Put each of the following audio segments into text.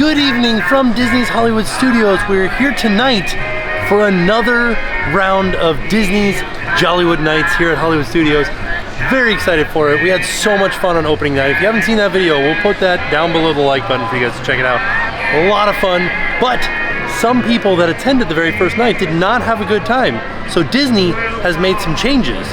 Good evening from Disney's Hollywood Studios. We're here tonight for another round of Disney's Jollywood nights here at Hollywood Studios. Very excited for it. We had so much fun on opening night. If you haven't seen that video, we'll put that down below the like button for you guys to check it out. A lot of fun, but some people that attended the very first night did not have a good time. So Disney has made some changes.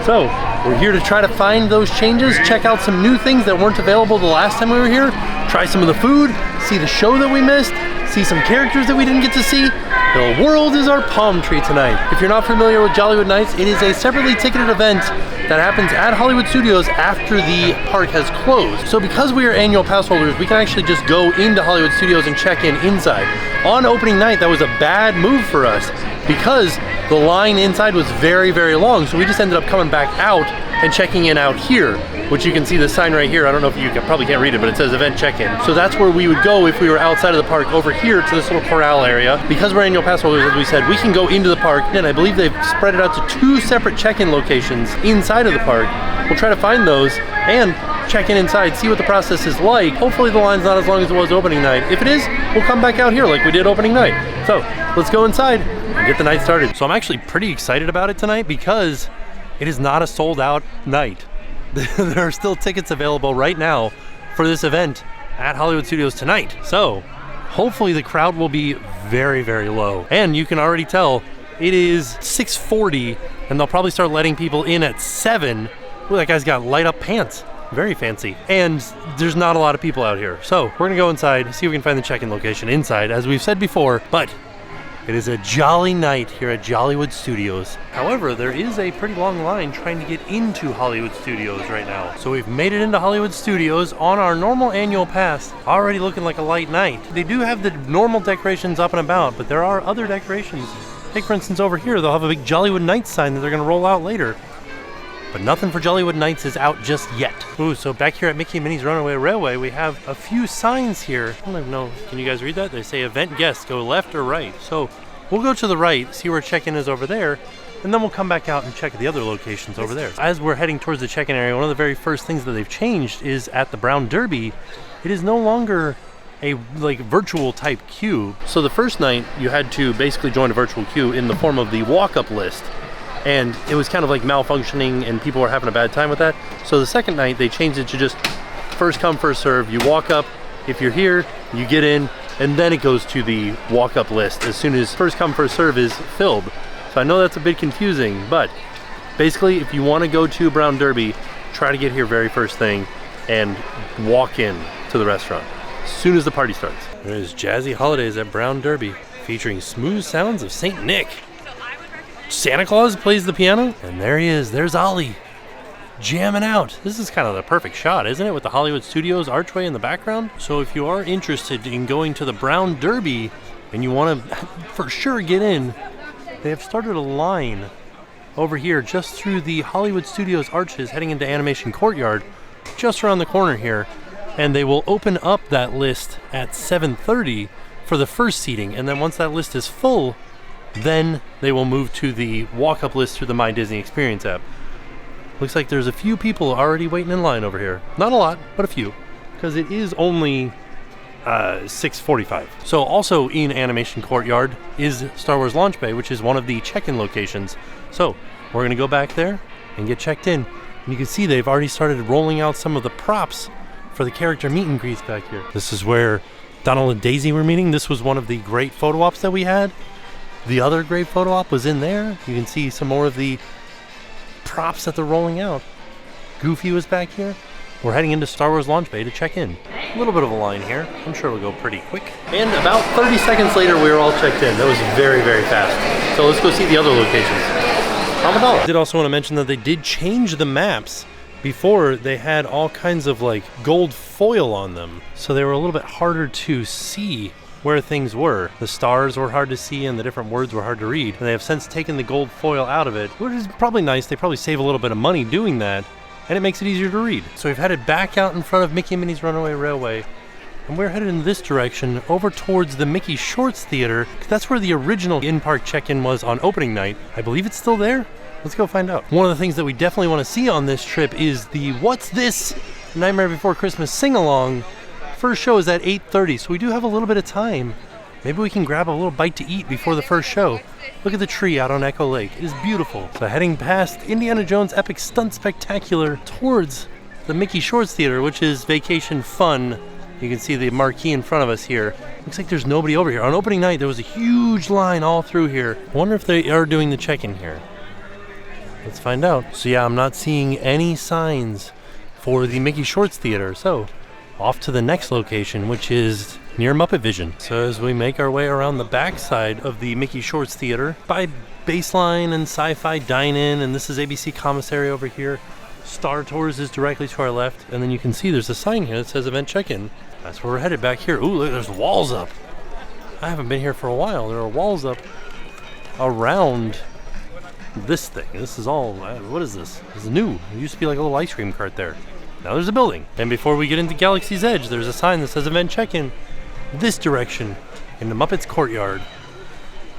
So we're here to try to find those changes, check out some new things that weren't available the last time we were here, try some of the food, see the show that we missed, see some characters that we didn't get to see. The world is our palm tree tonight. If you're not familiar with Jollywood Nights, it is a separately ticketed event that happens at Hollywood Studios after the park has closed. So because we are annual pass holders, we can actually just go into Hollywood Studios and check in inside. On opening night, that was a bad move for us because the line inside was very, very long. So we just ended up coming back out and checking in out here, which you can see the sign right here. I don't know if you probably can't read it, but it says event check-in. So that's where we would go if we were outside of the park, over here to this little corral area. Because we're annual pass holders, as we said, we can go into the park, and I believe they've spread it out to 2 separate check-in locations inside of the park. We'll try to find those and check in inside, see what the process is like. Hopefully the line's not as long as it was opening night. If it is, we'll come back out here like we did opening night. So let's go inside and get the night started. So I'm actually pretty excited about it tonight because it is not a sold out night. There are still tickets available right now for this event at Hollywood Studios tonight. So hopefully the crowd will be very, very low. And you can already tell it is 6:40 and they'll probably start letting people in at 7. Ooh, that guy's got light up pants. Very fancy. And there's not a lot of people out here. So we're gonna go inside, see if we can find the check-in location inside, as we've said before, but it is a jolly night here at Jollywood Studios. However, there is a pretty long line trying to get into Hollywood Studios right now. So we've made it into Hollywood Studios on our normal annual pass, already looking like a light night. They do have the normal decorations up and about, but there are other decorations. Take for instance over here, they'll have a big Jollywood Nights sign that they're gonna roll out later. But nothing for Jollywood Nights is out just yet. Ooh, so back here at Mickey and Minnie's Runaway Railway, we have a few signs here. I don't even know, can you guys read that? They say event guests, go left or right. So we'll go to the right, see where check-in is over there, and then we'll come back out and check the other locations over there. As we're heading towards the check-in area, one of the very first things that they've changed is at the Brown Derby, it is no longer a virtual type queue. So the first night you had to basically join a virtual queue in the form of the walk-up list. And it was kind of like malfunctioning and people were having a bad time with that. So the second night they changed it to just first come, first serve. You walk up, if you're here, you get in, and then it goes to the walk-up list as soon as first come, first serve is filled. So I know that's a bit confusing, but basically if you want to go to Brown Derby, try to get here very first thing and walk in to the restaurant as soon as the party starts. There's Jazzy Holidays at Brown Derby featuring smooth sounds of St. Nick. Santa Claus plays the piano, and there he is. There's Ollie, jamming out. This is kind of the perfect shot, isn't it, with the Hollywood Studios archway in the background? So if you are interested in going to the Brown Derby, and you want to for sure get in, they have started a line over here just through the Hollywood Studios arches heading into Animation Courtyard, just around the corner here, and they will open up that list at 7:30 for the first seating, and then once that list is full, then they will move to the walk-up list through the My Disney Experience app. Looks like there's a few people already waiting in line over here. Not a lot, but a few, because it is only 6:45. So also in Animation Courtyard is Star Wars Launch Bay, which is one of the check-in locations. So we're going to go back there and get checked in. And you can see they've already started rolling out some of the props for the character meet and greets back here. This is where Donald and Daisy were meeting. This was one of the great photo ops that we had. The other great photo op was in there. You can see some more of the props that they're rolling out. Goofy was back here. We're heading into Star Wars Launch Bay to check in. A little bit of a line here. I'm sure it'll go pretty quick. And about 30 seconds later, we were all checked in. That was very, very fast. So let's go see the other locations. I did also want to mention that they did change the maps. Before, they had all kinds of gold foil on them. So they were a little bit harder to see where things were. The stars were hard to see and the different words were hard to read. And they have since taken the gold foil out of it, which is probably nice. They probably save a little bit of money doing that, and it makes it easier to read. So we've headed back out in front of Mickey and Minnie's Runaway Railway, and we're headed in this direction over towards the Mickey Shorts Theater. That's where the original in-park check-in was on opening night. I believe it's still there. Let's go find out. One of the things that we definitely want to see on this trip is the What's This? Nightmare Before Christmas sing-along First show is at 8:30, so we do have a little bit of time. Maybe we can grab a little bite to eat before the first show. Look at the tree out on Echo Lake. It is beautiful. So heading past Indiana Jones Epic Stunt Spectacular towards the Mickey Shorts Theater, which is Vacation Fun. You can see the marquee in front of us here. Looks like there's nobody over here. On opening night, there was a huge line all through here. I wonder if they are doing the check-in here. Let's find out. So yeah, I'm not seeing any signs for the Mickey Shorts Theater. So off to the next location, which is near Muppet Vision. So as we make our way around the backside of the Mickey Shorts Theater by Baseline and Sci-Fi Dine-In, and this is ABC Commissary over here. Star Tours is directly to our left, and then you can see there's a sign here that says event check-in. That's where we're headed back here. Ooh, look, there's walls up. I haven't been here for a while. There are walls up around this thing. This is all, what is this? This is new. It used to be like a little ice cream cart there. Now there's a building. And before we get into Galaxy's Edge, there's a sign that says event check-in this direction in the Muppets Courtyard.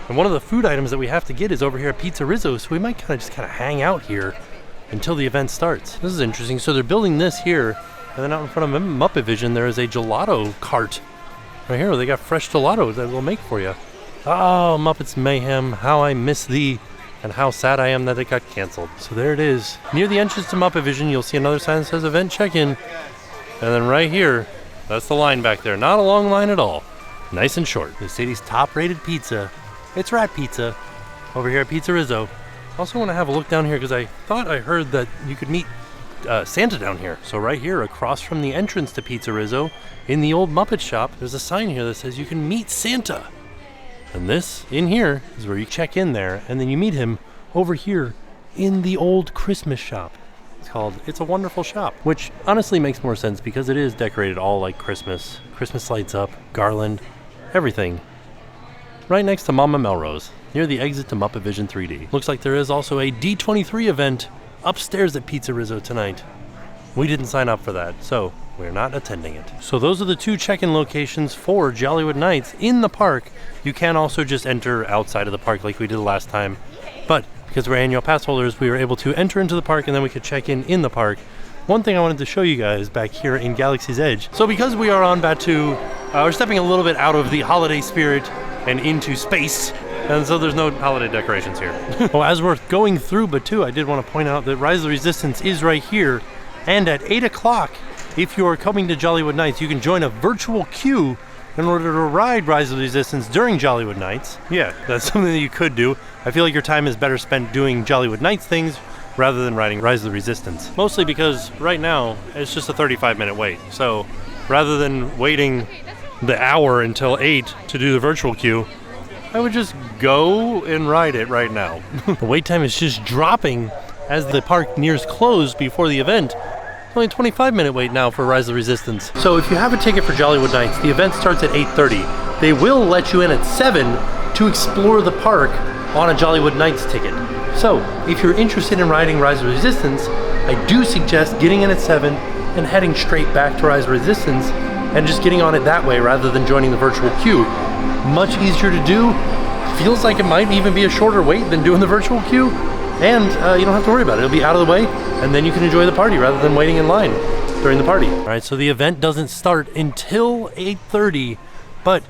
And one of the food items that we have to get is over here at Pizza Rizzo, so we might kind of hang out here until the event starts. This is interesting. So they're building this here, and then out in front of Muppet Vision, there is a gelato cart. Right here, they got fresh gelato that they'll make for you. Oh, Muppets Mayhem, how I miss thee, and how sad I am that it got canceled. So there it is. Near the entrance to Muppet Vision, you'll see another sign that says event check-in. And then right here, that's the line back there. Not a long line at all. Nice and short. The city's top-rated pizza. It's Rat Pizza over here at Pizza Rizzo. Also want to have a look down here because I thought I heard that you could meet Santa down here. So right here across from the entrance to Pizza Rizzo in the old Muppet shop, there's a sign here that says you can meet Santa. And this in here is where you check in there, and then you meet him over here in the old Christmas shop. It's called It's a Wonderful Shop, which honestly makes more sense because it is decorated all like Christmas. Christmas lights up, garland, everything. Right next to Mama Melrose, near the exit to Muppet Vision 3D. Looks like there is also a D23 event upstairs at Pizza Rizzo tonight. We didn't sign up for that, so we're not attending it. So those are the two check-in locations for Jollywood Nights in the park. You can also just enter outside of the park like we did last time, but because we're annual pass holders, we were able to enter into the park and then we could check in the park. One thing I wanted to show you guys back here in Galaxy's Edge. So because we are on Batuu, we're stepping a little bit out of the holiday spirit and into space, and so there's no holiday decorations here. Well, as we're going through Batuu, I did want to point out that Rise of the Resistance is right here, and at 8 o'clock, if you are coming to Jollywood Nights, you can join a virtual queue in order to ride Rise of the Resistance during Jollywood Nights. Yeah, that's something that you could do. I feel like your time is better spent doing Jollywood Nights things rather than riding Rise of the Resistance. Mostly because right now, it's just a 35-minute wait. So rather than waiting the hour until 8 to do the virtual queue, I would just go and ride it right now. The wait time is just dropping as the park nears close before the event. It's only a 25-minute wait now for Rise of the Resistance. So if you have a ticket for Jollywood Nights, the event starts at 8:30. They will let you in at 7 to explore the park on a Jollywood Nights ticket. So if you're interested in riding Rise of the Resistance, I do suggest getting in at 7 and heading straight back to Rise of the Resistance and just getting on it that way rather than joining the virtual queue. Much easier to do. Feels like it might even be a shorter wait than doing the virtual queue. And you don't have to worry about it. It'll be out of the way, and then you can enjoy the party rather than waiting in line during the party. All right, so the event doesn't start until 8:30, but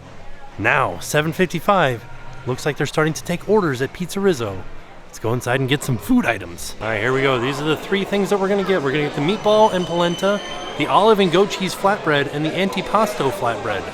now, 7:55, looks like they're starting to take orders at Pizza Rizzo. Let's go inside and get some food items. All right, here we go. These are the three things that we're gonna get. We're gonna get the meatball and polenta, the olive and goat cheese flatbread, and the antipasto flatbread.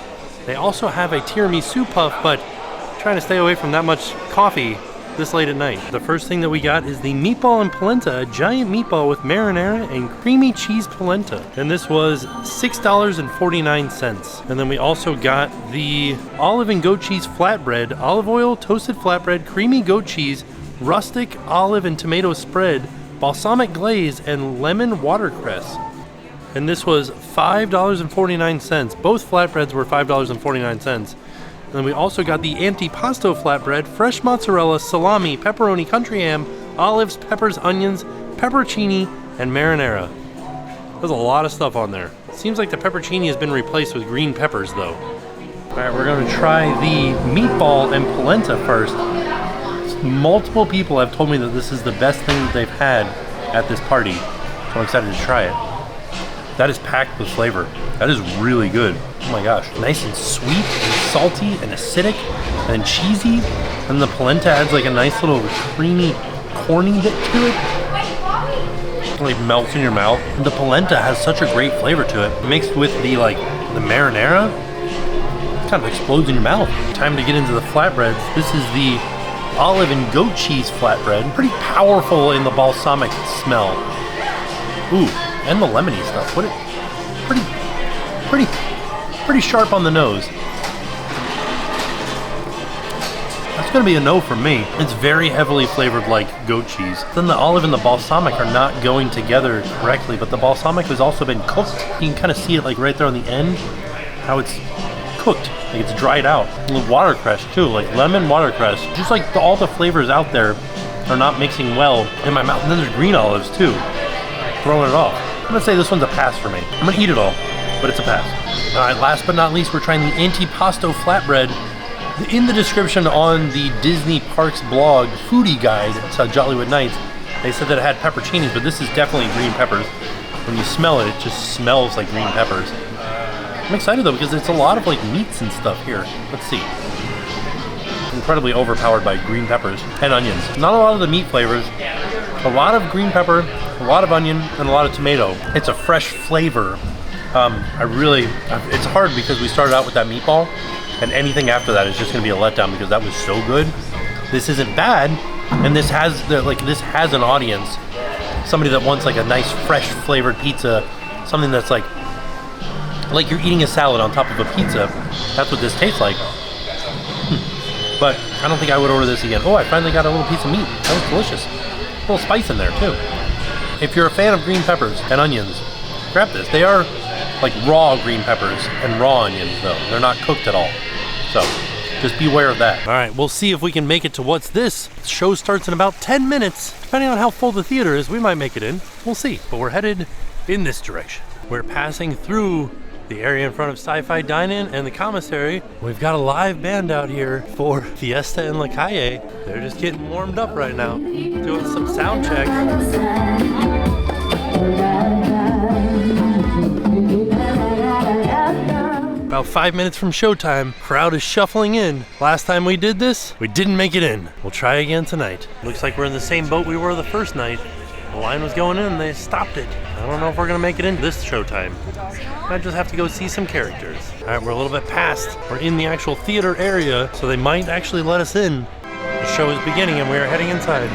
They also have a tiramisu puff, but I'm trying to stay away from that much coffee this late at night. The first thing that we got is the meatball and polenta, a giant meatball with marinara and creamy cheese polenta. And this was $6.49. And then we also got the olive and goat cheese flatbread, olive oil, toasted flatbread, creamy goat cheese, rustic olive and tomato spread, balsamic glaze, and lemon watercress. And this was $5.49. Both flatbreads were $5.49. And then we also got the antipasto flatbread, fresh mozzarella, salami, pepperoni, country ham, olives, peppers, onions, pepperoncini, and marinara. There's a lot of stuff on there. Seems like the pepperoncini has been replaced with green peppers though. All right, we're gonna try the meatball and polenta first. Multiple people have told me that this is the best thing that they've had at this party. So I'm excited to try it. That is packed with flavor. That is really good. Oh my gosh, nice and sweet and salty and acidic and cheesy. And the polenta adds like a nice little creamy, corny bit to it. It like melts in your mouth. And the polenta has such a great flavor to it. Mixed with the marinara, it kind of explodes in your mouth. Time to get into the flatbreads. This is the olive and goat cheese flatbread. Pretty powerful in the balsamic smell. Ooh, and the lemony stuff. Pretty sharp on the nose. That's gonna be a no from me. It's very heavily flavored like goat cheese. Then the olive and the balsamic are not going together correctly, but the balsamic has also been cooked. You can kind of see it like right there on the end, how it's cooked, like it's dried out. And the watercress too, like lemon watercress. Just like all the flavors out there are not mixing well in my mouth. And then there's green olives too, throwing it off. I'm gonna say this one's a pass for me. I'm gonna eat it all, but it's a pass. All right, last but not least, we're trying the antipasto flatbread. In the description on the Disney Parks blog foodie guide, it's Jollywood Nights, they said that it had pepperoncinis, but this is definitely green peppers. When you smell it, it just smells like green peppers. I'm excited though because it's a lot of like meats and stuff here. Let's see. Incredibly overpowered by green peppers and onions. Not a lot of the meat flavors. A lot of green pepper, a lot of onion, and a lot of tomato. It's a fresh flavor. It's hard because we started out with that meatball, and anything after that is just gonna be a letdown because that was so good. This isn't bad, and this has an audience. Somebody that wants like a nice fresh flavored pizza, something that's like you're eating a salad on top of a pizza. That's what this tastes like. But I don't think I would order this again. Oh, I finally got a little piece of meat. That was delicious. A little spice in there too. If you're a fan of green peppers and onions, grab this. They are like raw green peppers and raw onions though. They're not cooked at all. So just beware of that. All right, we'll see if we can make it to What's This. The show starts in about 10 minutes. Depending on how full the theater is, we might make it in. We'll see, but we're headed in this direction. We're passing through the area in front of Sci-Fi Dine-In and the commissary. We've got a live band out here for Fiesta in La Calle. They're just getting warmed up right now, doing some sound check. About 5 minutes from showtime, crowd is shuffling in. Last time we did this, we didn't make it in. We'll try again tonight. Looks like we're in the same boat we were the first night. The line was going in and they stopped it. I don't know if we're gonna make it in this showtime. Might just have to go see some characters. All right, we're a little bit past. We're in the actual theater area, so they might actually let us in. The show is beginning and we are heading inside.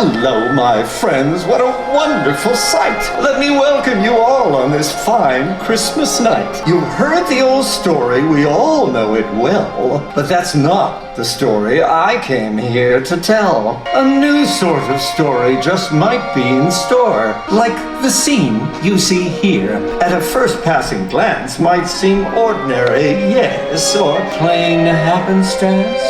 Hello, my friends. What a wonderful sight. Let me welcome you all on this fine Christmas night. You've heard the old story. We all know it well. But that's not the story I came here to tell. A new sort of story just might be in store. Like the scene you see here. At a first passing glance might seem ordinary, yes, or plain happenstance.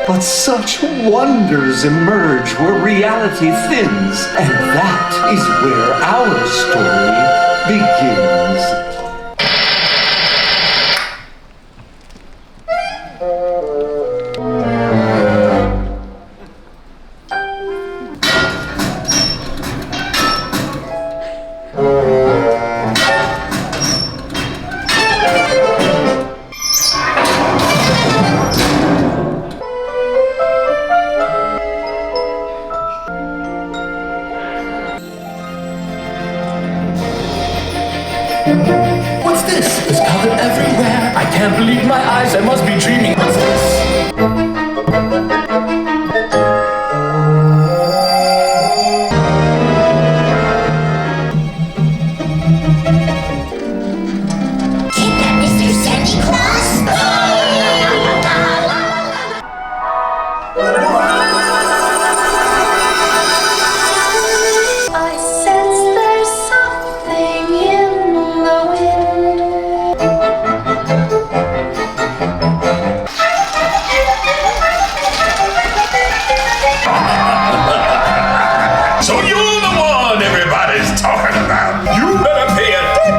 But such wonders emerge where reality thins, and that is where our story begins. What's this? It's covered everywhere. I can't believe my eyes. I must be dreaming. What's this? So you're the one everybody's talking about. You better pay attention.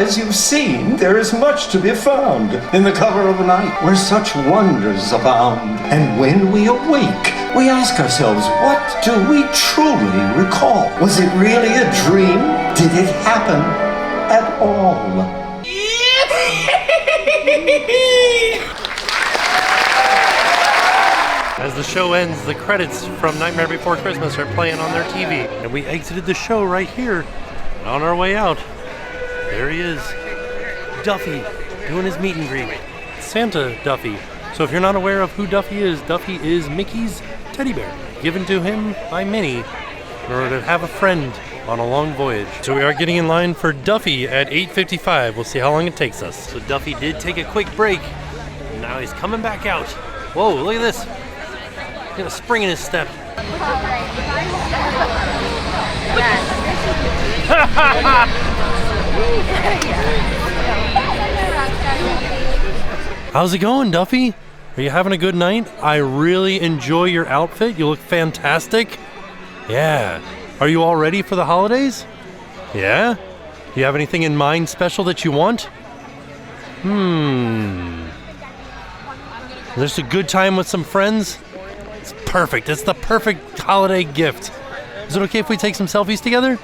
As you've seen, there is much to be found in the cover of a night where such wonders abound. And when we awake, we ask ourselves, what do we truly recall? Was it really a dream? Did it happen at all? As the show ends, the credits from Nightmare Before Christmas are playing on their TV. And we exited the show right here. And on our way out, there he is. Duffy, doing his meet and greet. Santa Duffy. So if you're not aware of who Duffy is Mickey's teddy bear, given to him by Minnie in order to have a friend on a long voyage. So we are getting in line for Duffy at 8:55. We'll see how long it takes us. So Duffy did take a quick break. And now he's coming back out. Whoa, look at this. He's got a spring in his step. How's it going, Duffy? Are you having a good night? I really enjoy your outfit. You look fantastic. Yeah. Are you all ready for the holidays? Yeah? Do you have anything in mind special that you want? There's a good time with some friends? It's perfect. It's the perfect holiday gift. Is it okay if we take some selfies together?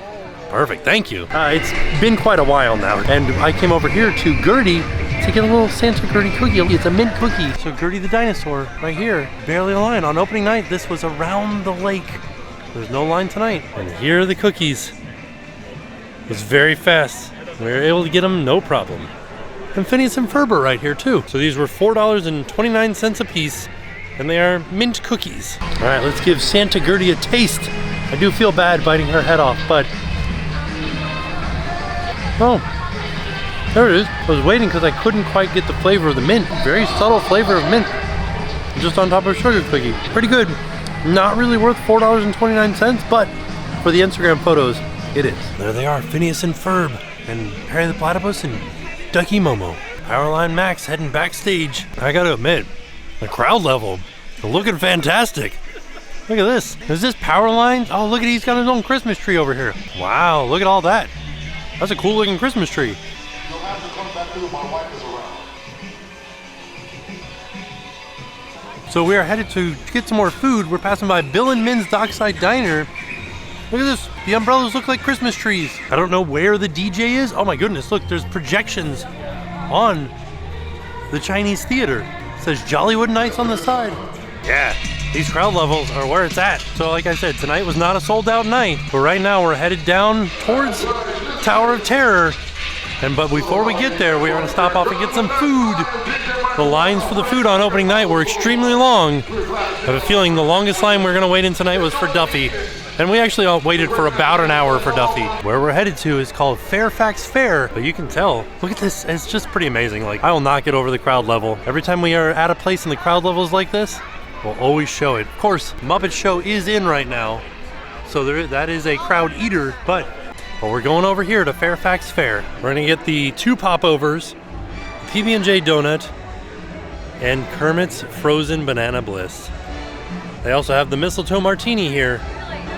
Perfect, thank you. It's been quite a while now, and I came over here to Gertie to get a little Santa Gertie cookie. It's a mint cookie. So Gertie the dinosaur, right here, barely a line. On opening night, this was around the lake. There's no line tonight. And here are the cookies. It was very fast. We were able to get them, no problem. And Phineas and Ferber right here too. So these were $4.29 a piece, and they are mint cookies. All right, let's give Santa Gertie a taste. I do feel bad biting her head off, but... Oh, there it is. I was waiting because I couldn't quite get the flavor of the mint. Very subtle flavor of mint, just on top of a sugar cookie. Pretty good. Not really worth $4.29, but for the Instagram photos, it is. There they are, Phineas and Ferb, and Harry the Platypus, and Ducky Momo. Powerline Max heading backstage. I gotta admit, the crowd level, looking fantastic. Look at this. Is this Powerline? Oh, look at he's got his own Christmas tree over here. Wow, look at all that. That's a cool looking Christmas tree. You'll have to come back through, my wife is around. So we are headed to get some more food. We're passing by Bill and Min's Dockside Diner. Look at this. The umbrellas look like Christmas trees. I don't know where the DJ is. Oh my goodness, look, there's projections on the Chinese theater. It says Jollywood Nights on the side. Yeah, these crowd levels are where it's at. So like I said, tonight was not a sold out night, but right now we're headed down towards Tower of Terror. But before we get there, we are going to stop off and get some food. The lines for the food on opening night were extremely long. I have a feeling the longest line we're going to wait in tonight was for Duffy. And we actually all waited for about an hour for Duffy. Where we're headed to is called Fairfax Fair, but you can tell. Look at this, it's just pretty amazing. Like, I will not get over the crowd level. Every time we are at a place and the crowd level is like this, we'll always show it. Of course, Muppet Show is in right now, so that is a crowd eater, but we're going over here to Fairfax Fair. We're gonna get the 2 popovers, PB&J donut, and Kermit's Frozen Banana Bliss. They also have the mistletoe martini here.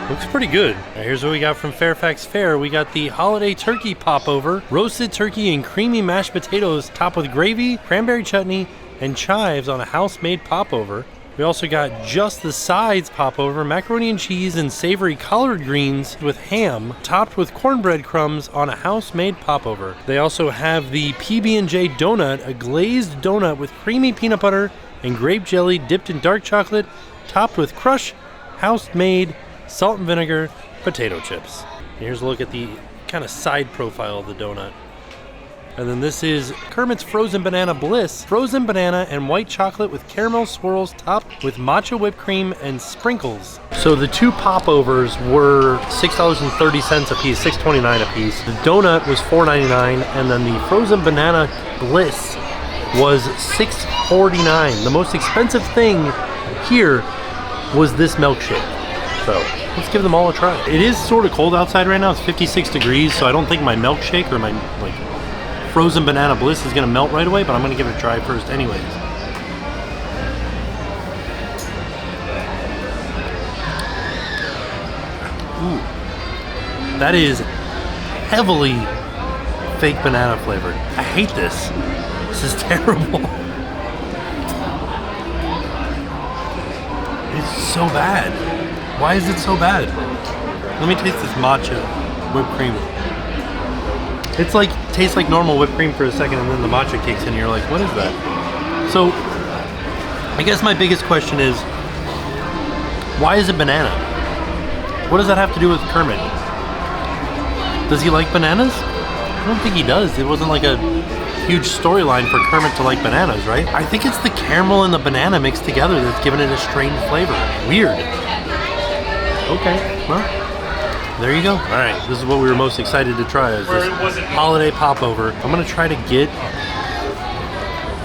Looks pretty good. Now here's what we got from Fairfax Fair. We got the holiday turkey popover, roasted turkey and creamy mashed potatoes topped with gravy, cranberry chutney, and chives on a house-made popover. We also got just the sides popover, macaroni and cheese and savory collard greens with ham, topped with cornbread crumbs on a house-made popover. They also have the PB&J donut, a glazed donut with creamy peanut butter and grape jelly dipped in dark chocolate, topped with crushed, house-made salt and vinegar potato chips. Here's a look at the kind of side profile of the donut. And then this is Kermit's Frozen Banana Bliss, frozen banana and white chocolate with caramel swirls topped with matcha whipped cream and sprinkles. So the 2 popovers were $6.30 a piece, $6.29 a piece. The donut was $4.99, and then the Frozen Banana Bliss was $6.49. The most expensive thing here was this milkshake. So let's give them all a try. It is sort of cold outside right now. It's 56 degrees, so I don't think my milkshake or my Frozen Banana Bliss is gonna melt right away, but I'm gonna give it a try first anyways. Ooh. That is heavily fake banana flavored. I hate this. This is terrible. It's so bad. Why is it so bad? Let me taste this matcha whipped cream. It's like, tastes like normal whipped cream for a second, and then the matcha kicks in and you're like, what is that? So, I guess my biggest question is, why is it banana? What does that have to do with Kermit? Does he like bananas? I don't think he does. It wasn't like a huge storyline for Kermit to like bananas, right? I think it's the caramel and the banana mixed together that's giving it a strange flavor. Weird. Okay, well, there you go. All right, this is what we were most excited to try, is this holiday popover. I'm gonna try to get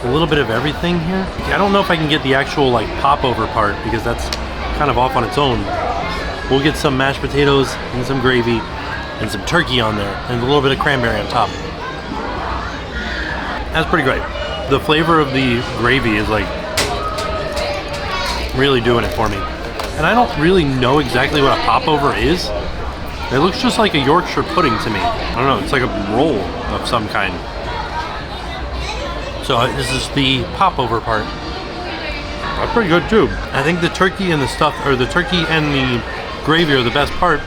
a little bit of everything here. I don't know if I can get the actual like popover part because that's kind of off on its own. We'll get some mashed potatoes and some gravy and some turkey on there and a little bit of cranberry on top. That's pretty great. The flavor of the gravy is like really doing it for me. And I don't really know exactly what a popover is. It looks just like a Yorkshire pudding to me. I don't know, it's like a roll of some kind. So this is the popover part. That's pretty good too. I think the turkey and the stuff, or the turkey and the gravy are the best part.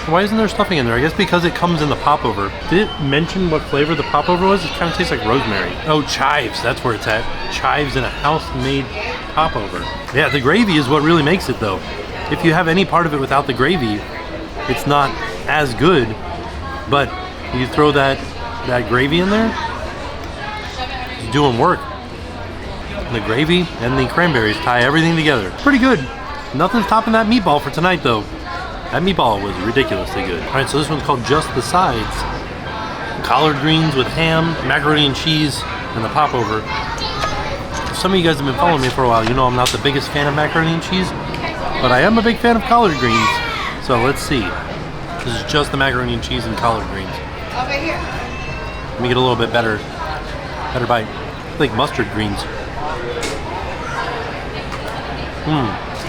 Why isn't there stuffing in there? I guess because it comes in the popover. Did it mention what flavor the popover was? It kind of tastes like rosemary. Oh, chives, that's where it's at. Chives in a house-made popover. Yeah, the gravy is what really makes it though. If you have any part of it without the gravy, it's not as good, but you throw that gravy in there, it's doing work. And the gravy and the cranberries tie everything together. Pretty good. Nothing's topping that meatball for tonight though. That meatball was ridiculously good. All right, so this one's called Just the Sides. Collard greens with ham, macaroni and cheese, and the popover. Some of you guys have been following me for a while. You know I'm not the biggest fan of macaroni and cheese, but I am a big fan of collard greens. So let's see. This is just the macaroni and cheese and collard greens. Over here. Let me get a little bit better bite. I like mustard greens.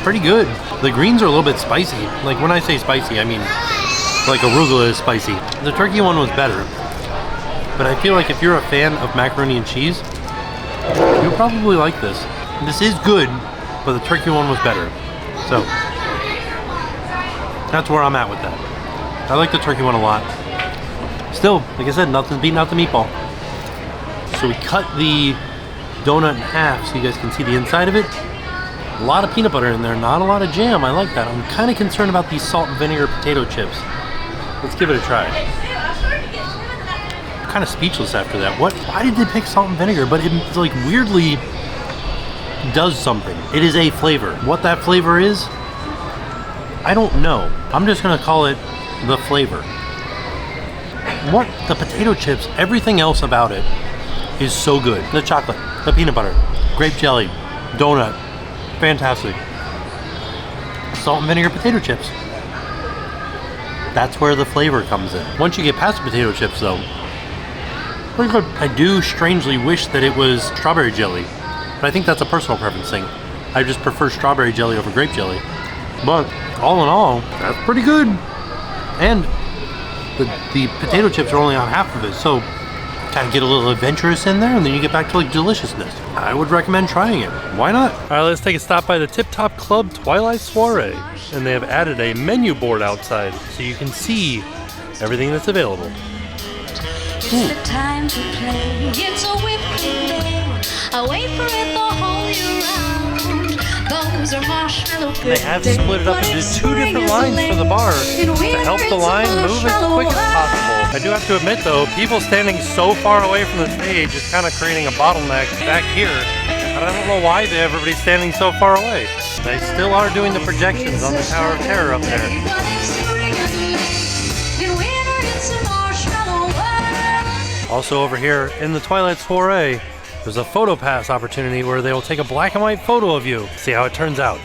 Pretty good. The greens are a little bit spicy. Like when I say spicy, I mean like arugula is spicy. The turkey one was better, but I feel like if you're a fan of macaroni and cheese, you'll probably like this. This is good, but the turkey one was better. So that's where I'm at with that. I like the turkey one a lot. Still, like I said, nothing's beating out the meatball. So we cut the donut in half so you guys can see the inside of it. A lot of peanut butter in there, not a lot of jam. I like that. I'm kind of concerned about these salt and vinegar potato chips. Let's give it a try. I'm kind of speechless after that. Why did they pick salt and vinegar? But it's like weirdly does something. It is a flavor. What that flavor is, I don't know. I'm just gonna call it the flavor. What the potato chips, everything else about it is so good. The chocolate, the peanut butter, grape jelly, donut. Fantastic. Salt and vinegar potato chips. That's where the flavor comes in. Once you get past the potato chips though, pretty good. I do strangely wish that it was strawberry jelly, but I think that's a personal preference thing. I just prefer strawberry jelly over grape jelly. But all in all, that's pretty good. And the potato chips are only on half of it, so kind of get a little adventurous in there, and then you get back to like deliciousness. I would recommend trying it. Why not? All right, let's take a stop by the Tip Top Club Twilight Soiree, and they have added a menu board outside so you can see everything that's available. It's the time to play. It's a whipped cream day. I wait for it the whole year round. Those are marshmallow. They have split it up into two different lines for the bar to help the line move as quick as possible. I do have to admit though, people standing so far away from the stage is kind of creating a bottleneck back here. But I don't know why everybody's standing so far away. They still are doing the projections on the Tower of Terror up there. Also over here in the Twilight Soiree, there's a photo pass opportunity where they will take a black and white photo of you. See how it turns out.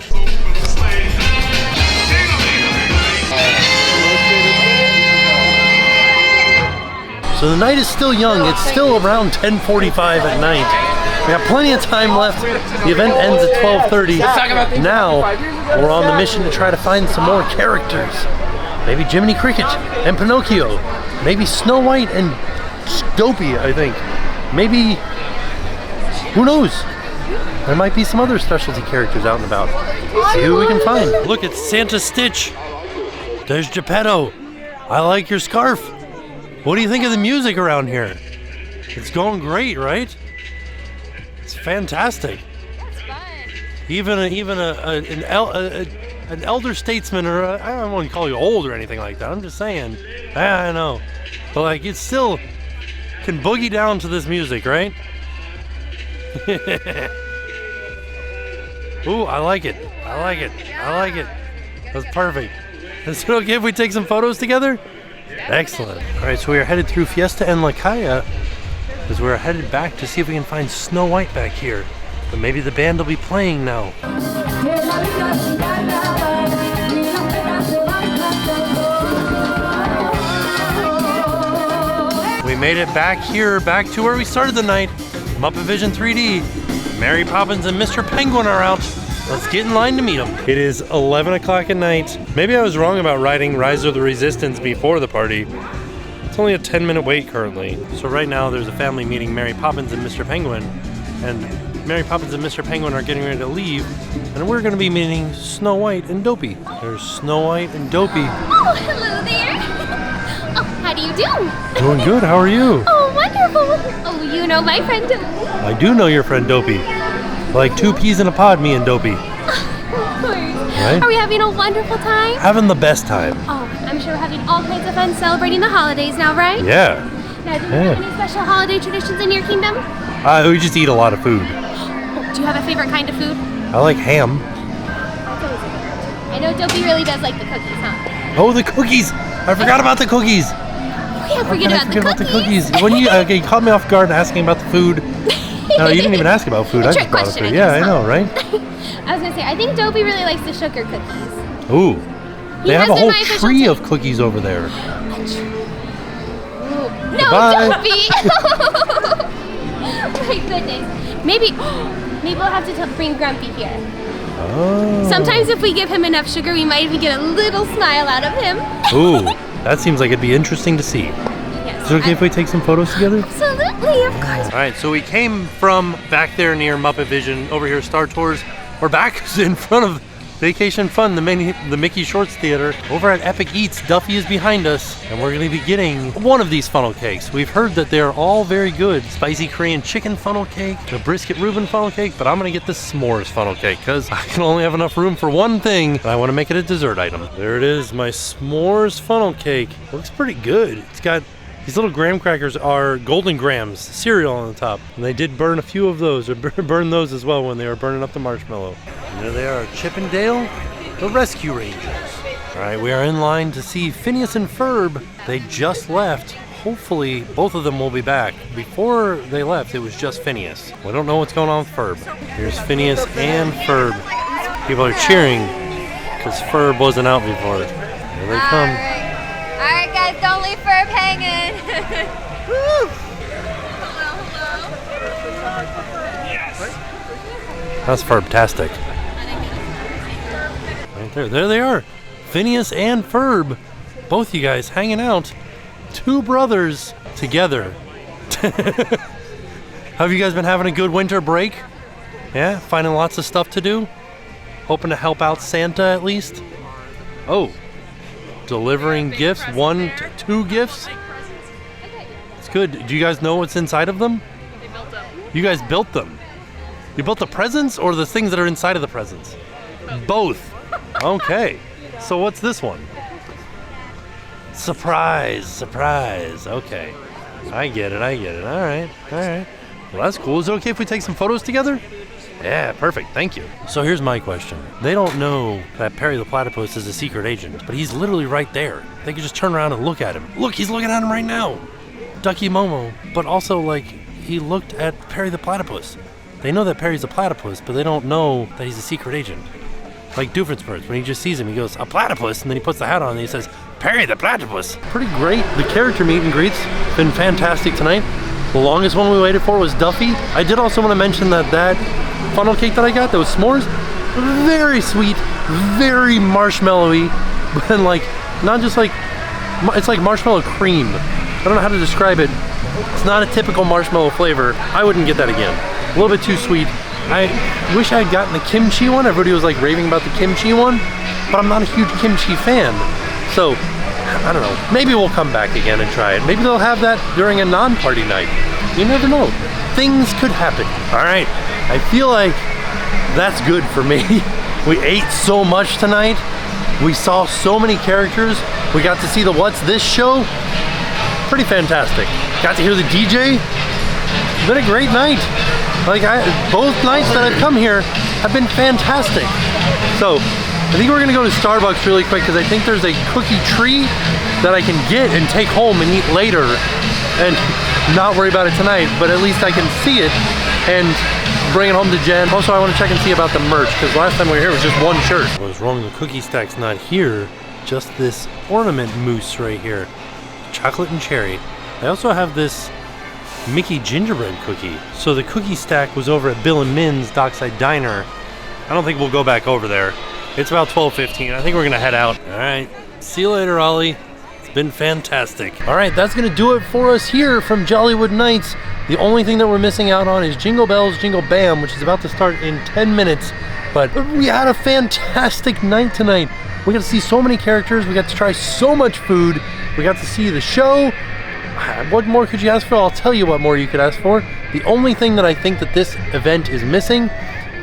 So the night is still young. It's still around 10:45 at night. We got plenty of time left. The event ends at 12:30. Now we're on the mission to try to find some more characters. Maybe Jiminy Cricket and Pinocchio. maybe Snow White and Dopey, I think. Maybe, who knows? There might be some other specialty characters out and about. See who we can find. Look, it's Santa Stitch. There's Geppetto. I like your scarf. What do you think of the music around here? It's going great, right? It's fantastic. Even an elder statesman, or I don't want to call you old or anything like that. I'm just saying. I know, but like it still can boogie down to this music, right? Ooh, I like it. I like it. I like it. That's perfect. Is it okay if we take some photos together? Excellent. All right, so we are headed through Fiesta and La Calle because we're headed back to see if we can find Snow White back here. But maybe the band will be playing now. We made it back here, back to where we started the night. Muppet Vision 3D. Mary Poppins and Mr. Penguin are out. Let's get in line to meet them. It is 11 o'clock at night. Maybe I was wrong about riding Rise of the Resistance before the party. It's only a 10-minute wait currently. So right now there's a family meeting Mary Poppins and Mr. Penguin. And Mary Poppins and Mr. Penguin are getting ready to leave. And we're going to be meeting Snow White and Dopey. There's Snow White and Dopey. Oh, hello there. Oh, how do you do? Doing good. How are you? Oh, wonderful. Oh, you know my friend Dopey. I do know your friend Dopey. Like 2 peas in a pod, me and Dopey. Of course. Right? Are we having a wonderful time? Having the best time. Oh, I'm sure we're having all kinds of fun celebrating the holidays now, right? Yeah. Now, do you have any special holiday traditions in your kingdom? We just eat a lot of food. Oh, do you have a favorite kind of food? I like ham. I know Dopey really does like the cookies, huh? Oh, the cookies! I forgot about the cookies. We can't forget about the cookies. When you you caught me off guard asking about the food. No, you didn't even ask about food. I just brought question, food. I Yeah, guess, I know, right? I was gonna say, I think Dopey really likes the sugar cookies. Ooh, He they have has a been whole my official tree too. of cookies over there. Ooh. No, Goodbye. Dopey! My goodness. Maybe we'll have to bring Grumpy here. Oh. Sometimes if we give him enough sugar, we might even get a little smile out of him. Ooh, that seems like it'd be interesting to see. Yes. Is it okay if we take some photos together? Absolutely, of course. All right, so we came from back there near Muppet Vision, over here Star Tours. We're back in front of Vacation Fun, the Mickey Shorts Theater. Over at Epic Eats, Duffy is behind us, and we're gonna be getting one of these funnel cakes. We've heard that they're all very good. Spicy Korean chicken funnel cake, the brisket Reuben funnel cake, but I'm gonna get the s'mores funnel cake because I can only have enough room for one thing, and I wanna make it a dessert item. There it is, my s'mores funnel cake. Looks pretty good. It's got these little graham crackers are Golden Grams cereal on the top, and they did burn a few of those, or burn those as well when they were burning up the marshmallow. And there they are, Chip and Dale, the Rescue Rangers. All right, we are in line to see Phineas and Ferb. They just left. Hopefully, both of them will be back. Before they left, it was just Phineas. We don't know what's going on with Ferb. Here's Phineas and Ferb. People are cheering because Ferb wasn't out before. Here they come. All right, guys, don't leave Ferb hanging. Woo! That's Ferb-tastic. Right there they are. Phineas and Ferb. Both you guys hanging out. 2 brothers together. Have you guys been having a good winter break? Yeah, finding lots of stuff to do? Hoping to help out Santa at least? Oh, delivering gifts, 1 to 2 gifts? It's good. Do you guys know what's inside of them? They built them. You guys built them. You built the presents or the things that are inside of the presents? Both. Okay. So what's this one? Surprise. Okay. I get it. All right. Well, that's cool. Is it okay if we take some photos together? Yeah, perfect. Thank you. So here's my question. They don't know that Perry the Platypus is a secret agent, but he's literally right there. They could just turn around and look at him. Look, he's looking at him right now. Ducky Momo. But also, like, he looked at Perry the Platypus. They know that Perry's a platypus, but they don't know that he's a secret agent. Like Doofenshmirtz, when he just sees him, he goes, a platypus, and then he puts the hat on and he says, Perry the Platypus. Pretty great. The character meet and greets been fantastic tonight. The longest one we waited for was Duffy. I did also want to mention that funnel cake that I got, that was s'mores, very sweet, very marshmallowy, but like, not just like it's like marshmallow cream. I don't know how to describe it. It's not a typical marshmallow flavor. I wouldn't get that again. A little bit too sweet. I wish I had gotten the kimchi one. Everybody was like raving about the kimchi one, but I'm not a huge kimchi fan. So, I don't know. Maybe we'll come back again and try it. Maybe they'll have that during a non-party night. You never know. Things could happen. All right. I feel like that's good for me. We ate so much tonight. We saw so many characters. We got to see the What's This show. Pretty fantastic. Got to hear the DJ. Been a great night. Like both nights that I've come here have been fantastic. So I think we're gonna go to Starbucks really quick because I think there's a cookie tree that I can get and take home and eat later and not worry about it tonight, but at least I can see it and bring it home to Jen. Also, I want to check and see about the merch because last time we were here it was just one shirt. What was wrong? The cookie stack's not here. Just this ornament mousse right here. Chocolate and cherry. I also have this Mickey gingerbread cookie. So the cookie stack was over at Bill and Min's Dockside Diner. I don't think we'll go back over there. It's about 12:15. I think we're gonna head out. All right. See you later, Ollie. It's been fantastic. All right, that's gonna do it for us here from Jollywood Nights. The only thing that we're missing out on is Jingle Bells, Jingle Bam, which is about to start in 10 minutes. But we had a fantastic night tonight. We got to see so many characters. We got to try so much food. We got to see the show. What more could you ask for? I'll tell you what more you could ask for. The only thing that I think that this event is missing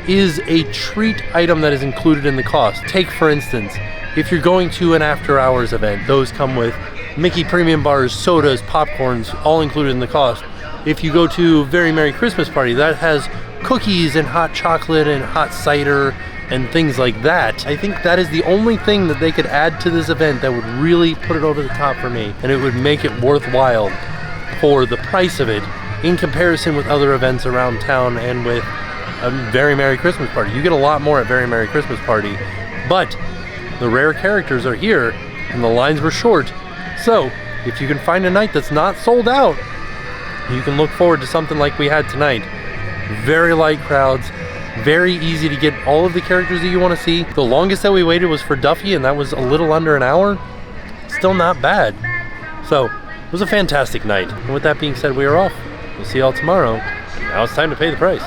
is a treat item that is included in the cost. Take, for instance, if you're going to an after hours event, those come with Mickey premium bars, sodas, popcorns, all included in the cost. If you go to Very Merry Christmas Party, that has cookies and hot chocolate and hot cider and things like that. I think that is the only thing that they could add to this event that would really put it over the top for me, and it would make it worthwhile for the price of it in comparison with other events around town and with a Very Merry Christmas Party. You get a lot more at Very Merry Christmas Party, but the rare characters are here and the lines were short. So if you can find a night that's not sold out, you can look forward to something like we had tonight. Very light crowds, very easy to get all of the characters that you want to see. The longest that we waited was for Duffy, and that was a little under an hour. Still not bad. So it was a fantastic night. And with that being said, we are off. We'll see y'all tomorrow. Now it's time to pay the price.